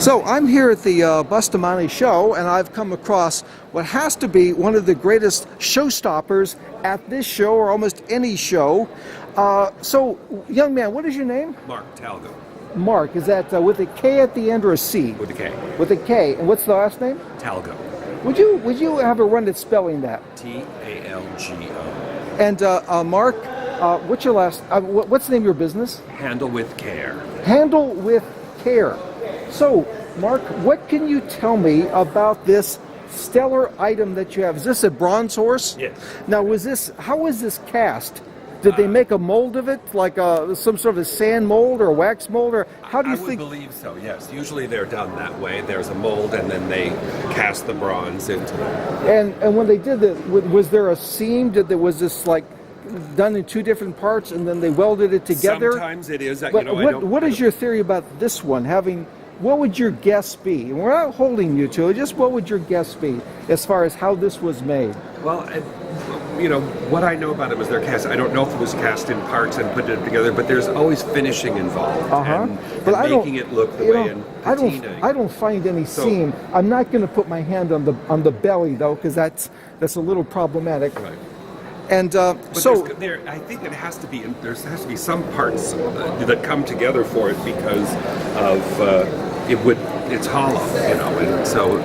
So I'm here at the Bustamante show, and I've come across what has to be one of the greatest showstoppers at this show or almost any show. So, young man, what is your name? Mark Talgo. Mark, is that with a K at the end or a C? With a K. With a K. And what's the last name? Talgo. Would you have a run at spelling that? Talgo. And Mark, what's your last? What's the name of your business? Handle with care. Handle with care. So, Mark, what can you tell me about this stellar item that you have? Is this a bronze horse? Yes. Now, how was this cast? Did they make a mold of it, like some sort of a sand mold or a wax mold, or how do you think? I would believe so. Yes. Usually they're done that way. There's a mold, and then they cast the bronze into them. And when they did it, was there a seam? Was this like done in two different parts, and then they welded it together? Sometimes it is. But what is your theory about this one having? What would your guess be? And we're not holding you to it. Just what would your guess be as far as how this was made? Well, what I know about it was they're cast. I don't know if it was cast in parts and put it together, but there's always finishing involved and making it look the way in patina. I don't find any seam. I'm not going to put my hand on the belly though, because that's a little problematic. Right. And I think it has to be. There has to be some parts that come together for it because of it's hollow, and so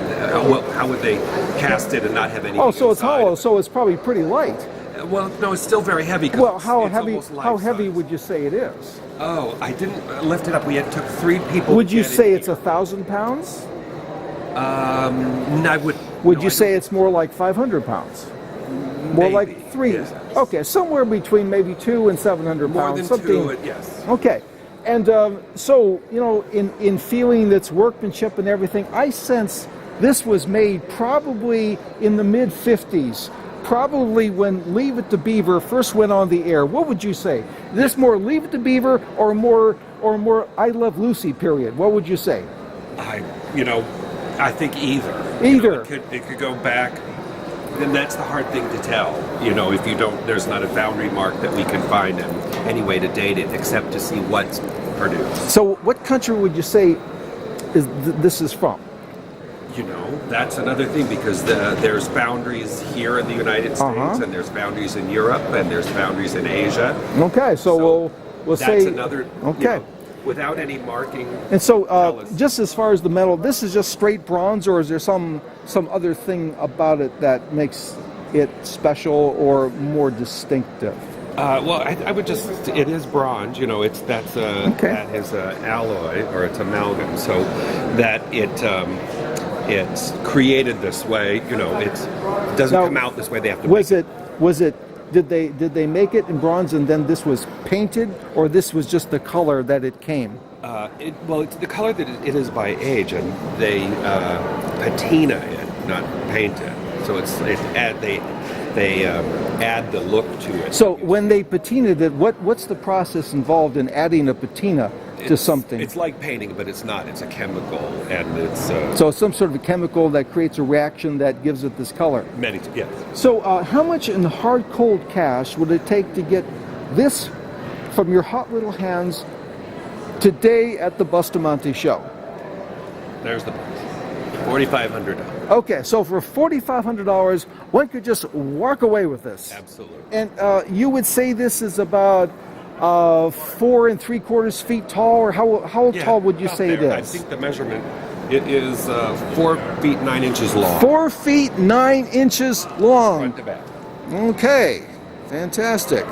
how would they cast it and not have anything? Oh, so it's inside? hollow, so it's probably pretty light. Well, no, it's still very heavy. Well, how heavy would you say it is? Oh, I didn't lift it up. Took 3 people. Would you say it's 1,000 pounds? I would. Would you say it's more like 500 pounds? More Maybe, like 3. yes. Okay, somewhere between maybe 200 and 700 More pounds. than 2, yes. Okay. And so, in feeling its workmanship and everything, I sense this was made probably in the mid-50s, probably when Leave It to Beaver first went on the air. What would you say? This more Leave It to Beaver or more I Love Lucy period? What would you say? I think either. Either. It could go back. And that's the hard thing to tell. If you don't, there's not a boundary mark that we can find and any way to date it except to see what's produced. So what country would you say this is from? That's another thing because there's boundaries here in the United States and there's boundaries in Europe and there's boundaries in Asia. Okay, so we'll say... That's another... Okay. Without any marking. And so, just as far as the metal, this is just straight bronze, or is there some other thing about it that makes it special or more distinctive? Well, I would just, it is bronze, that is alloy, or it's amalgam, so that it's created this way, it doesn't come out this way, they have to Did they make it in bronze and then this was painted, or this was just the color that it came? It's the color that it is by age, and they patina it, not paint it. So they add the look to it. So when they patinaed it, what's the process involved in adding a patina to something? It's like painting, but it's not. It's a chemical, and it's... So it's some sort of a chemical that creates a reaction that gives it this color? Yes. So how much in hard, cold cash would it take to get this from your hot little hands today at the Bustamante show? There's the price. $4,500. Okay, so for $4,500, one could just walk away with this. Absolutely. And you would say this is about 4 3/4 feet tall, or how tall would you say it is? I think the measurement, it is 4 feet 9 inches long. 4 feet 9 inches long. Front to back. Okay, fantastic.